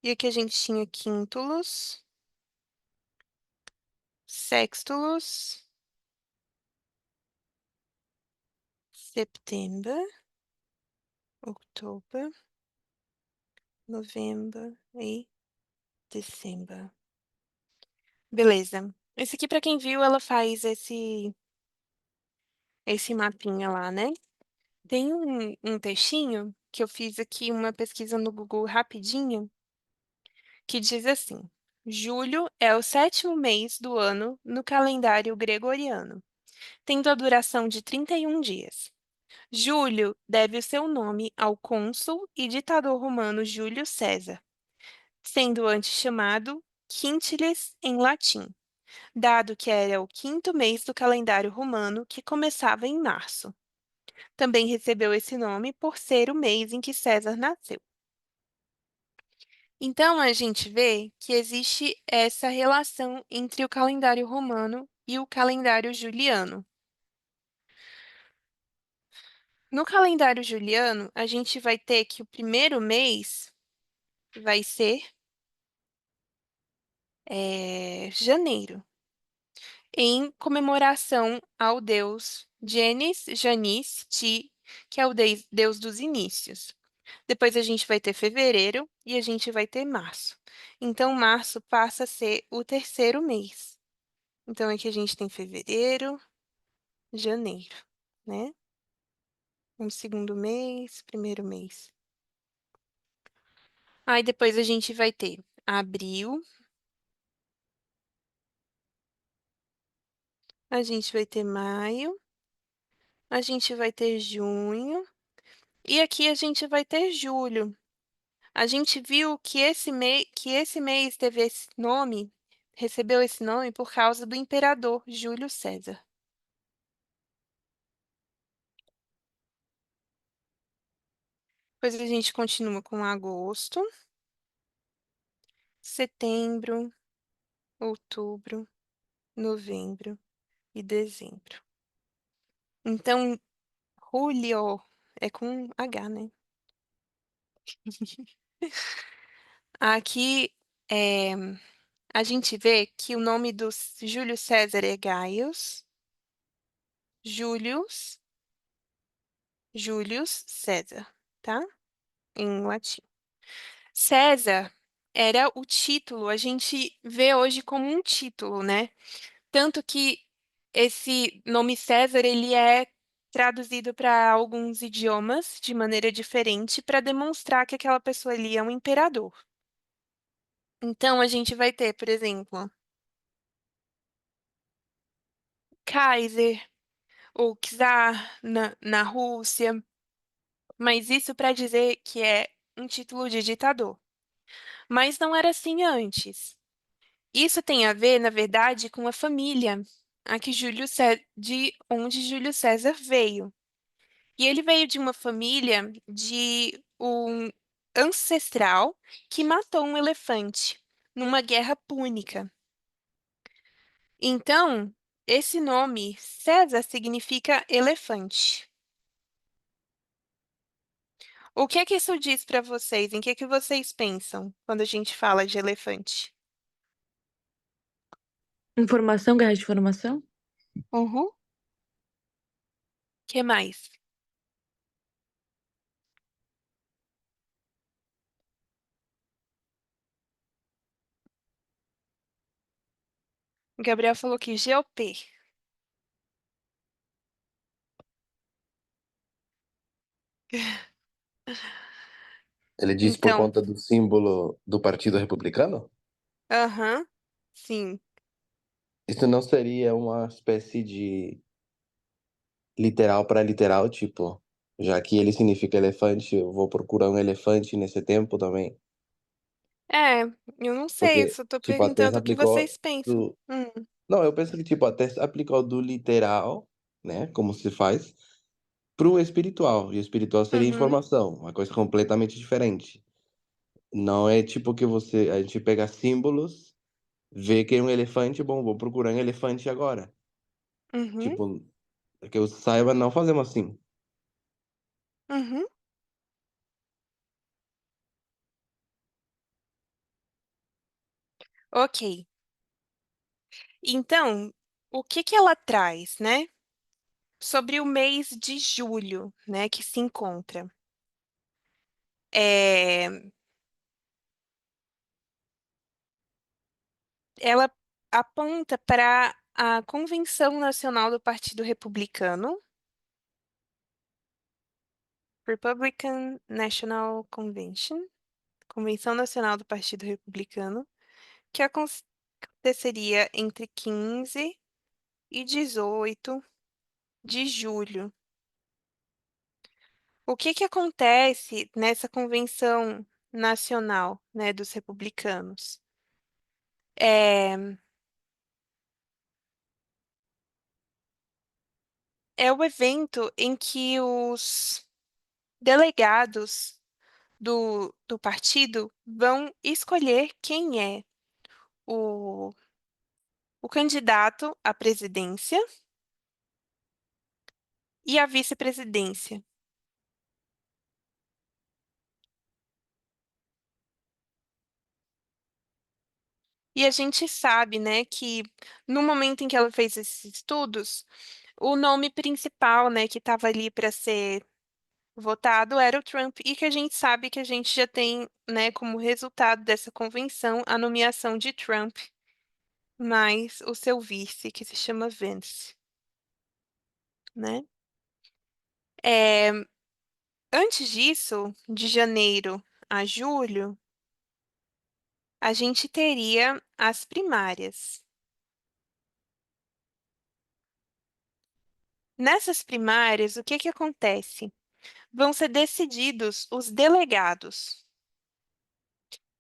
E aqui a gente tinha Quintulus, Sextulus, September, October, November e December. Beleza. Esse aqui, para quem viu, ela faz esse mapinha lá, né? Tem um textinho que eu fiz aqui, uma pesquisa no Google rapidinho, que diz assim: julho é o sétimo mês do ano no calendário gregoriano, tendo a duração de 31 dias. Júlio deve o seu nome ao cônsul e ditador romano Júlio César, sendo antes chamado Quintilis em latim, dado que era o quinto mês do calendário romano que começava em março. Também recebeu esse nome por ser o mês em que César nasceu. Então, a gente vê que existe essa relação entre o calendário romano e o calendário juliano. No calendário juliano, a gente vai ter que o primeiro mês vai ser janeiro, em comemoração ao deus Janis Janis Ti, que é o deus dos inícios. Depois a gente vai ter fevereiro e a gente vai ter março. Então, março passa a ser o terceiro mês. Então, aqui a gente tem fevereiro, janeiro, né? Um segundo mês, primeiro mês. Aí depois a gente vai ter abril, a gente vai ter maio, a gente vai ter junho e aqui a gente vai ter julho. A gente viu que esse mês teve esse nome, recebeu esse nome por causa do imperador Júlio César. Depois a gente continua com agosto, setembro, outubro, novembro e dezembro. Então, Julio é com H, né? Aqui a gente vê que o nome do Júlio César é Gaius, Julius, Julius César, tá? Em latim. César era o título, a gente vê hoje como um título, né? Tanto que esse nome César, ele é traduzido para alguns idiomas de maneira diferente para demonstrar que aquela pessoa ali é um imperador. Então, a gente vai ter, por exemplo, Kaiser ou Czar na Rússia, mas isso para dizer que é um título de ditador. Mas não era assim antes. Isso tem a ver, na verdade, com a família de onde Júlio César veio. E ele veio de uma família de um ancestral que matou um elefante numa guerra púnica. Então, esse nome, César, significa elefante. O que é que isso diz para vocês? Em que vocês pensam quando a gente fala de elefante? Informação, guerra de informação? Uhum. Que mais? O Gabriel falou que GOP. Ele disse por Então, conta do símbolo do Partido Republicano? aham, sim. Isso não seria uma espécie de literal para literal, tipo, já que ele significa elefante, eu vou procurar um elefante nesse tempo também? É, eu não sei, eu Porque, só tô tipo, até se perguntando o que aplicou vocês pensam. do... Não, eu penso que, tipo, até se aplicou do literal, né, como se faz, pro espiritual. E o espiritual seria Uhum, informação, uma coisa completamente diferente. Não é tipo que a gente pega símbolos, vê que é um elefante, bom, vou procurar um elefante agora. uhum, Tipo, que eu saiba, não fazemos assim. uhum. Ok. Então, o que que ela traz, né? Sobre o mês de julho, né, que se encontra. É, ela aponta para a Convenção Nacional do Partido Republicano, Republican National Convention, Convenção Nacional do Partido Republicano, que aconteceria entre 15 e 18 de julho. O que que acontece nessa convenção nacional, né, dos republicanos? É, é o evento em que os delegados do partido vão escolher quem é o, o candidato à presidência e à vice-presidência. E a gente sabe, né, que no momento em que ela fez esses estudos, o nome principal, né, que estava ali para ser votado era o Trump, e que a gente sabe que a gente já tem, né, como resultado dessa convenção, a nomeação de Trump, mais o seu vice, que se chama Vance, né? É, antes disso, de janeiro a julho, a gente teria as primárias. Nessas primárias, o que que acontece? Vão ser decididos os delegados.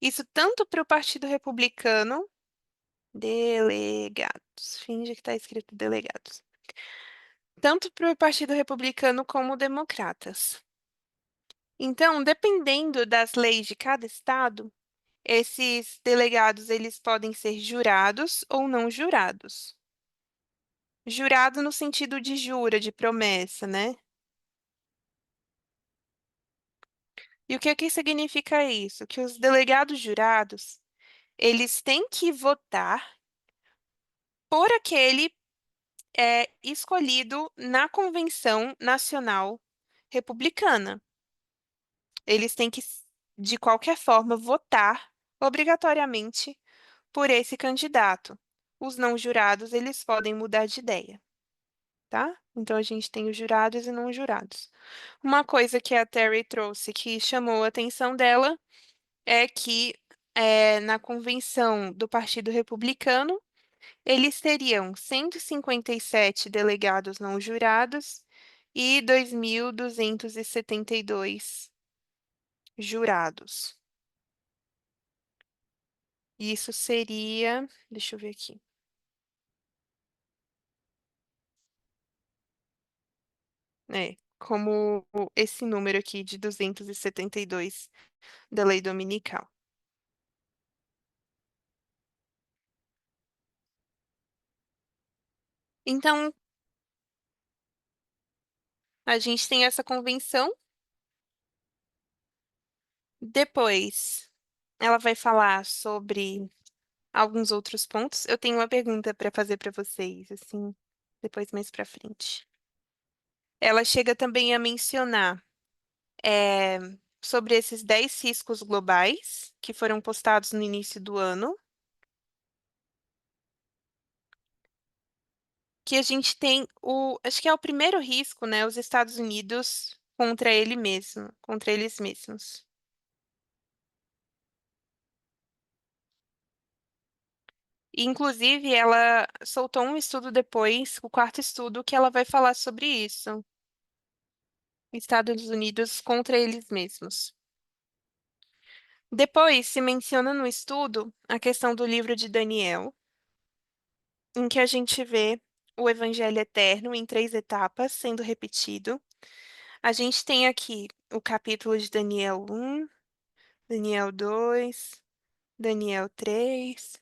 Isso tanto para o Partido Republicano, delegados, finge que está escrito delegados, tanto para o Partido Republicano como democratas. Então, dependendo das leis de cada estado, esses delegados eles podem ser jurados ou não jurados. Jurado no sentido de jura, de promessa, né? E o que que significa isso? Que os delegados jurados, eles têm que votar por aquele escolhido na Convenção Nacional Republicana. Eles têm que, de qualquer forma, votar obrigatoriamente por esse candidato. Os não jurados, eles podem mudar de ideia, tá? Então, a gente tem os jurados e não jurados. Uma coisa que a Terry trouxe que chamou a atenção dela é que na convenção do Partido Republicano, eles teriam 157 delegados não jurados e 2.272 jurados. Isso seria, deixa eu ver aqui. Como esse número aqui de 272 da lei dominical. Então, a gente tem essa convenção. Depois, ela vai falar sobre alguns outros pontos. Eu tenho uma pergunta para fazer para vocês, assim, depois mais para frente. Ela chega também a mencionar eh, sobre esses 10 riscos globais que foram postados no início do ano, que a gente tem acho que é o primeiro risco, né, os Estados Unidos contra ele mesmo, contra eles mesmos. E, inclusive, ela soltou um estudo depois, o quarto estudo, que ela vai falar sobre isso. Estados Unidos contra eles mesmos. Depois se menciona no estudo a questão do livro de Daniel, em que a gente vê o Evangelho Eterno em 3 etapas sendo repetido. A gente tem aqui o capítulo de Daniel 1, Daniel 2, Daniel 3,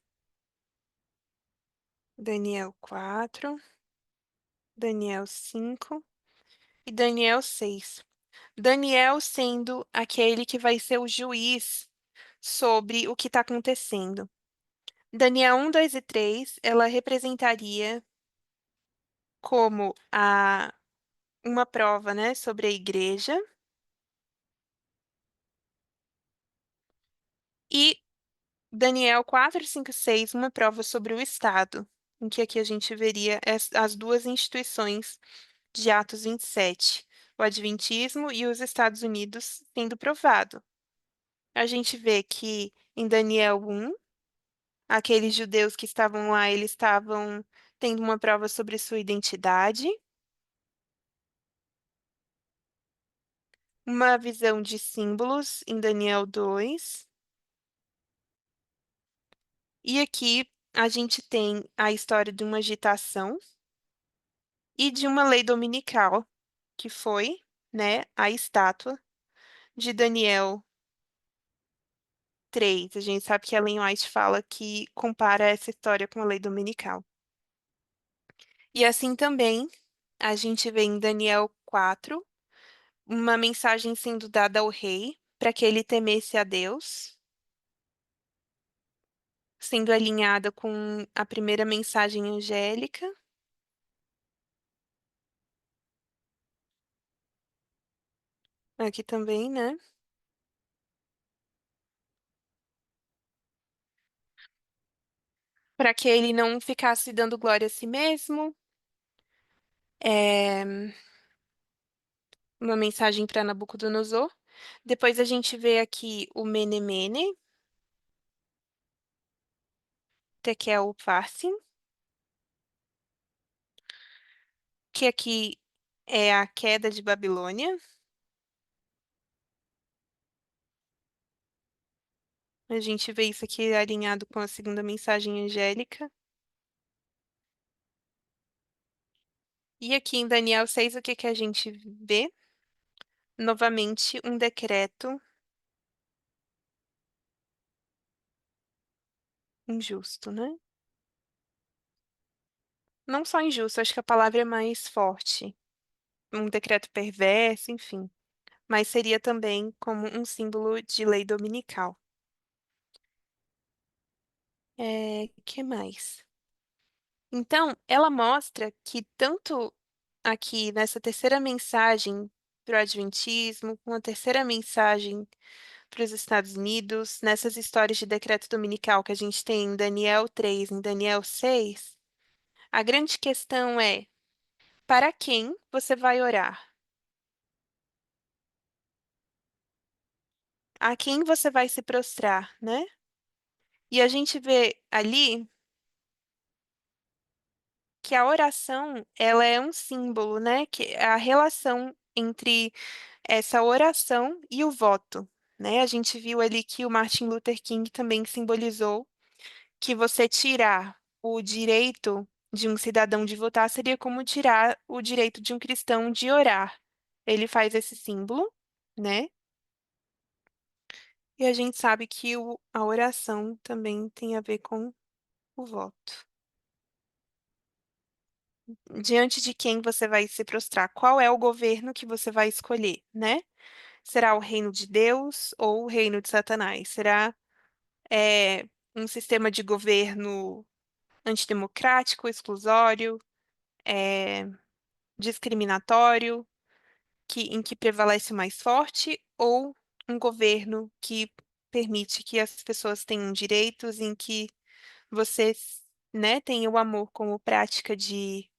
Daniel 4, Daniel 5 e Daniel 6. Daniel sendo aquele que vai ser o juiz sobre o que está acontecendo. Daniel 1, 2 e 3, ela representaria como uma prova, né, sobre a igreja. E Daniel 4, 5 e 6, uma prova sobre o Estado, em que aqui a gente veria as duas instituições de Atos 27, o Adventismo e os Estados Unidos sendo provado. A gente vê que em Daniel 1, aqueles judeus que estavam lá, eles estavam tendo uma prova sobre sua identidade, uma visão de símbolos em Daniel 2, e aqui a gente tem a história de uma agitação e de uma lei dominical, que foi, né, a estátua de Daniel 3. A gente sabe que a Ellen White fala que compara essa história com a lei dominical. E assim também, a gente vê em Daniel 4 uma mensagem sendo dada ao rei para que ele temesse a Deus, sendo alinhada com a primeira mensagem angélica. Aqui também, né? Para que ele não ficasse dando glória a si mesmo. É uma mensagem para Nabucodonosor. Depois a gente vê aqui o Mene Mene, outra que é o parsing, que aqui é a queda de Babilônia. A gente vê isso aqui alinhado com a segunda mensagem angélica. E aqui em Daniel 6, o que que a gente vê? Novamente, um decreto injusto, né? Não só injusto, acho que a palavra é mais forte. Um decreto perverso, enfim. Mas seria também como um símbolo de lei dominical. Que mais? Então, ela mostra que tanto aqui nessa terceira mensagem para o Adventismo, com a terceira mensagem para os Estados Unidos, nessas histórias de decreto dominical que a gente tem em Daniel 3, em Daniel 6, a grande questão é: para quem você vai orar? A quem você vai se prostrar, né? E a gente vê ali que a oração, ela é um símbolo, né? Que é a relação entre essa oração e o voto, né? A gente viu ali que o Martin Luther King também simbolizou que você tirar o direito de um cidadão de votar seria como tirar o direito de um cristão de orar. Ele faz esse símbolo, né? E a gente sabe que a oração também tem a ver com o voto. Diante de quem você vai se prostrar? Qual é o governo que você vai escolher, né? Será o reino de Deus ou o reino de Satanás? Será um sistema de governo antidemocrático, exclusório, é, discriminatório, em que prevalece o mais forte, ou um governo que permite que as pessoas tenham direitos, em que você, né, tenha o amor como prática de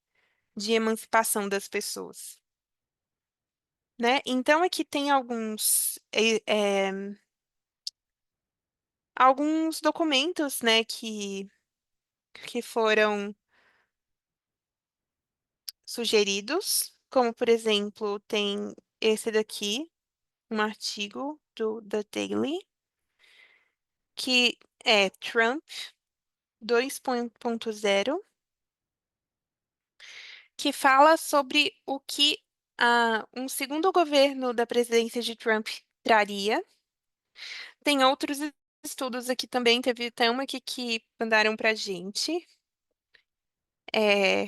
emancipação das pessoas, né? Então aqui tem alguns documentos, né, que foram sugeridos, como por exemplo, tem esse daqui, um artigo do The Daily, que é Trump 2.0, que fala sobre o que um segundo governo da presidência de Trump traria. Tem outros estudos aqui também, teve até uma aqui que mandaram pra gente, é,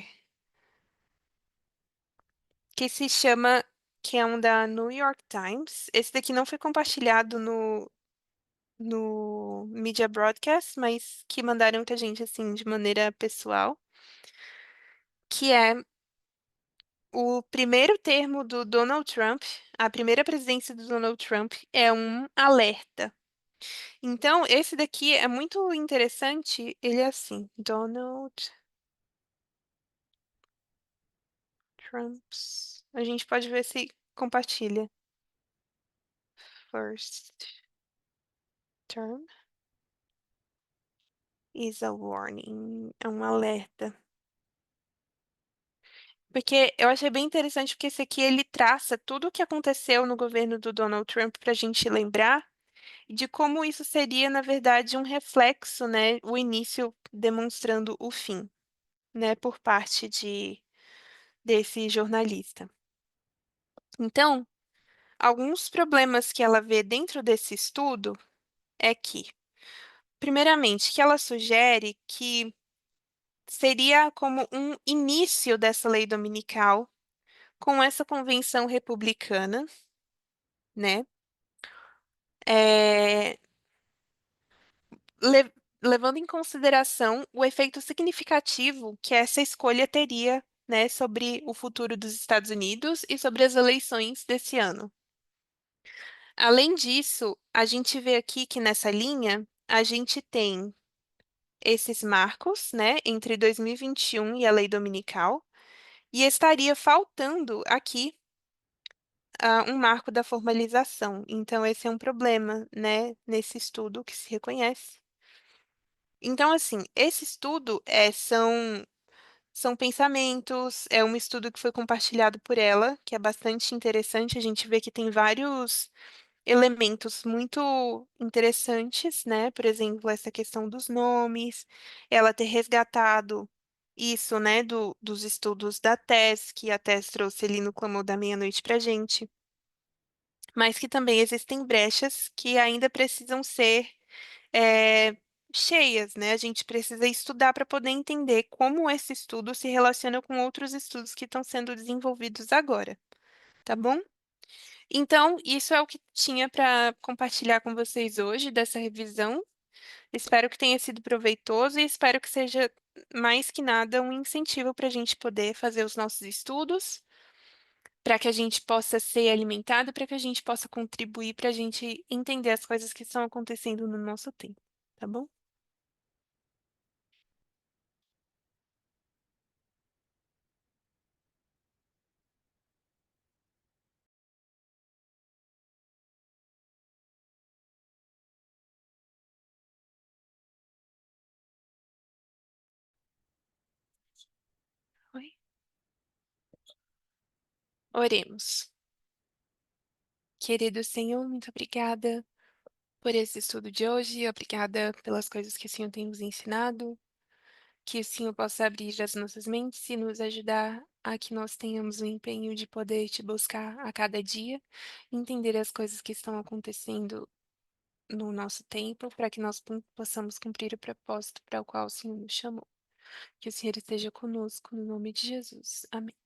que se chama, que é um da New York Times. Esse daqui não foi compartilhado no Media Broadcast, mas que mandaram pra gente, assim, de maneira pessoal, que é o primeiro termo do Donald Trump, a primeira presidência do Donald Trump é um alerta. Então, esse daqui é muito interessante, ele é assim, Donald Trump's. A gente pode ver se compartilha. First term is a warning. É um alerta. Porque eu achei bem interessante, porque esse aqui ele traça tudo o que aconteceu no governo do Donald Trump para a gente lembrar de como isso seria, na verdade, um reflexo, né? O início demonstrando o fim, né? Por parte desse jornalista. Então, alguns problemas que ela vê dentro desse estudo é que, primeiramente, que ela sugere que seria como um início dessa lei dominical com essa convenção republicana, né? É, levando em consideração o efeito significativo que essa escolha teria, né, sobre o futuro dos Estados Unidos e sobre as eleições desse ano. Além disso, a gente vê aqui que nessa linha a gente tem esses marcos, né, entre 2021 e a lei dominical, e estaria faltando aqui um marco da formalização. Então, esse é um problema, né, nesse estudo que se reconhece. Então, assim, esse estudo são pensamentos, é um estudo que foi compartilhado por ela, que é bastante interessante. A gente vê que tem vários elementos muito interessantes, né? Por exemplo, essa questão dos nomes, ela ter resgatado isso, né, dos estudos da Tess, que a Tess trouxe ali no Clamor da Meia-Noite pra gente, mas que também existem brechas que ainda precisam ser é, cheias, né? A gente precisa estudar para poder entender como esse estudo se relaciona com outros estudos que estão sendo desenvolvidos agora, tá bom? Então, isso é o que tinha para compartilhar com vocês hoje dessa revisão. Espero que tenha sido proveitoso e espero que seja, mais que nada, um incentivo para a gente poder fazer os nossos estudos, para que a gente possa ser alimentado, para que a gente possa contribuir, para a gente entender as coisas que estão acontecendo no nosso tempo, tá bom? Oi? Oremos. Querido Senhor, muito obrigada por esse estudo de hoje, obrigada pelas coisas que o Senhor tem nos ensinado, que o Senhor possa abrir as nossas mentes e nos ajudar a que nós tenhamos o empenho de poder te buscar a cada dia, entender as coisas que estão acontecendo no nosso tempo, para que nós possamos cumprir o propósito para o qual o Senhor nos chamou. Que o Senhor esteja conosco, no nome de Jesus. Amém.